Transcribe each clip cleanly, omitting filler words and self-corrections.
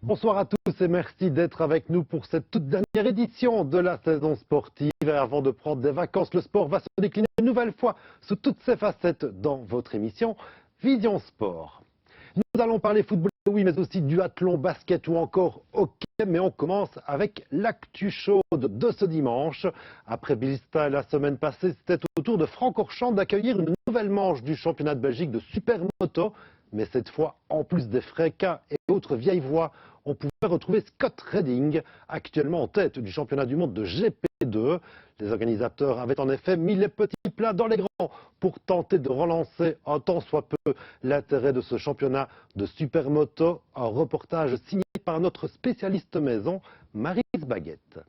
Bonsoir à tous et merci d'être avec nous pour cette toute dernière édition de la saison sportive. Et avant de prendre des vacances, le sport va se décliner une nouvelle fois sous toutes ses facettes dans votre émission Vision Sport. Nous allons parler football, oui, mais aussi duathlon, basket ou encore hockey. Mais on commence avec l'actu chaude de ce dimanche. Après Bilstyle la semaine passée, c'était au tour de Francorchamps d'accueillir une nouvelle manche du championnat de Belgique de supermoto. Mais cette fois, en plus des Fréquats et autres vieilles voix, on pouvait retrouver Scott Redding, actuellement en tête du championnat du monde de GP2. Les organisateurs avaient en effet mis les petits plats dans les grands pour tenter de relancer un tant soit peu l'intérêt de ce championnat de supermoto. Un reportage signé par notre spécialiste maison, Maryse Baguette.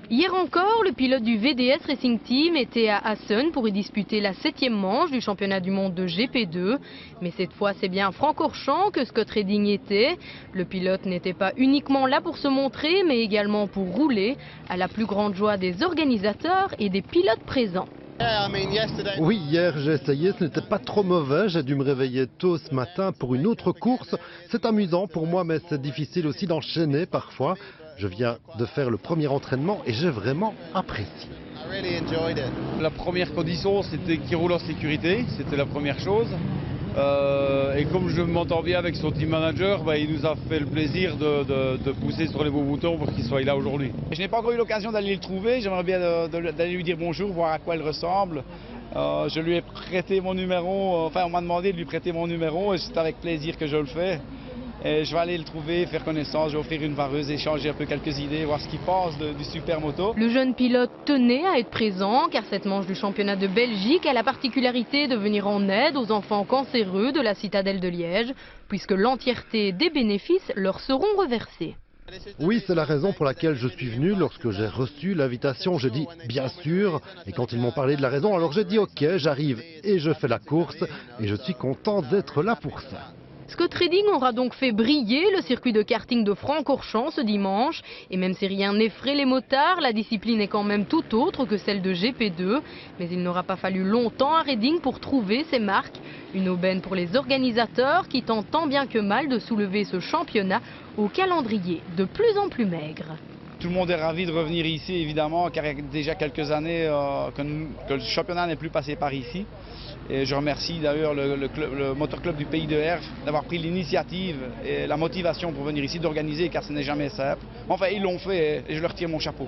Hier encore, le pilote du VDS Racing Team était à Assen pour y disputer la 7e manche du championnat du monde de GP2. Mais cette fois, c'est bien Francorchamps que Scott Redding était. Le pilote n'était pas uniquement là pour se montrer, mais également pour rouler, à la plus grande joie des organisateurs et des pilotes présents. Oui, hier j'ai essayé, ce n'était pas trop mauvais, j'ai dû me réveiller tôt ce matin pour une autre course. C'est amusant pour moi, mais c'est difficile aussi d'enchaîner parfois. Je viens de faire le premier entraînement et j'ai vraiment apprécié. La première condition, c'était qu'il roule en sécurité, c'était la première chose. Et comme je m'entends bien avec son team manager, il nous a fait le plaisir de pousser sur les beaux boutons pour qu'il soit là aujourd'hui. Je n'ai pas encore eu l'occasion d'aller le trouver, j'aimerais bien d'aller lui dire bonjour, voir à quoi il ressemble. Je lui ai prêté mon numéro, on m'a demandé de lui prêter mon numéro et c'est avec plaisir que je le fais. Et je vais aller le trouver, faire connaissance, je vais offrir une vareuse, échanger un peu quelques idées, voir ce qu'il pense du supermoto. Le jeune pilote tenait à être présent car cette manche du championnat de Belgique a la particularité de venir en aide aux enfants cancéreux de la citadelle de Liège, puisque l'entièreté des bénéfices leur seront reversés. Oui, c'est la raison pour laquelle je suis venu. Lorsque j'ai reçu l'invitation, j'ai dit bien sûr. Et quand ils m'ont parlé de la raison, alors j'ai dit ok, j'arrive et je fais la course. Et je suis content d'être là pour ça. Scott Redding aura donc fait briller le circuit de karting de Francorchamps ce dimanche. Et même si rien n'effraie les motards, la discipline est quand même tout autre que celle de GP2. Mais il n'aura pas fallu longtemps à Redding pour trouver ses marques. Une aubaine pour les organisateurs qui tentent tant bien que mal de soulever ce championnat au calendrier de plus en plus maigre. Tout le monde est ravi de revenir ici, évidemment, car il y a déjà quelques années que le championnat n'est plus passé par ici. Et je remercie d'ailleurs le motorclub du Pays de Herve d'avoir pris l'initiative et la motivation pour venir ici, d'organiser, car ce n'est jamais simple. Enfin, ils l'ont fait et je leur tire mon chapeau.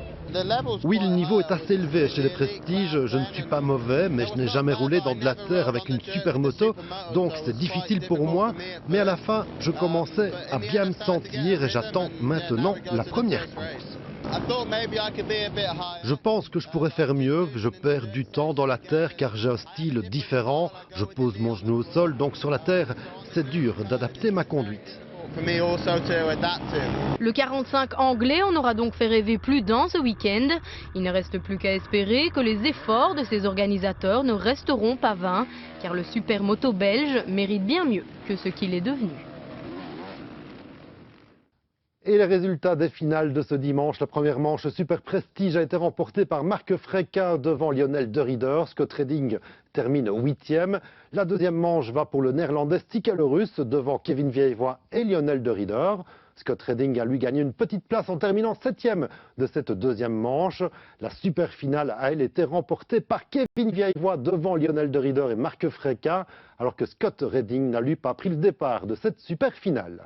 Oui, le niveau est assez élevé chez les Prestiges. Je ne suis pas mauvais, mais je n'ai jamais roulé dans de la terre avec une supermoto. Donc c'est difficile pour moi. Mais à la fin, je commençais à bien me sentir et j'attends maintenant la première course. Je pense que je pourrais faire mieux, je perds du temps dans la terre car j'ai un style différent. Je pose mon genou au sol, donc sur la terre, c'est dur d'adapter ma conduite. Le 45 anglais en aura donc fait rêver plus d'un ce week-end. Il ne reste plus qu'à espérer que les efforts de ses organisateurs ne resteront pas vains, car le supermoto belge mérite bien mieux que ce qu'il est devenu. Et les résultats des finales de ce dimanche, la première manche Super Prestige a été remportée par Marc Fréquat devant Lionel De Ridder. Scott Redding termine 8e. La deuxième manche va pour le néerlandais Stickelorus devant Kevin Vieillevoix et Lionel De Ridder. Scott Redding a lui gagné une petite place en terminant 7e de cette deuxième manche. La super finale a elle été remportée par Kevin Vieillevoix devant Lionel De Ridder et Marc Fréquat, alors que Scott Redding n'a lui pas pris le départ de cette super finale.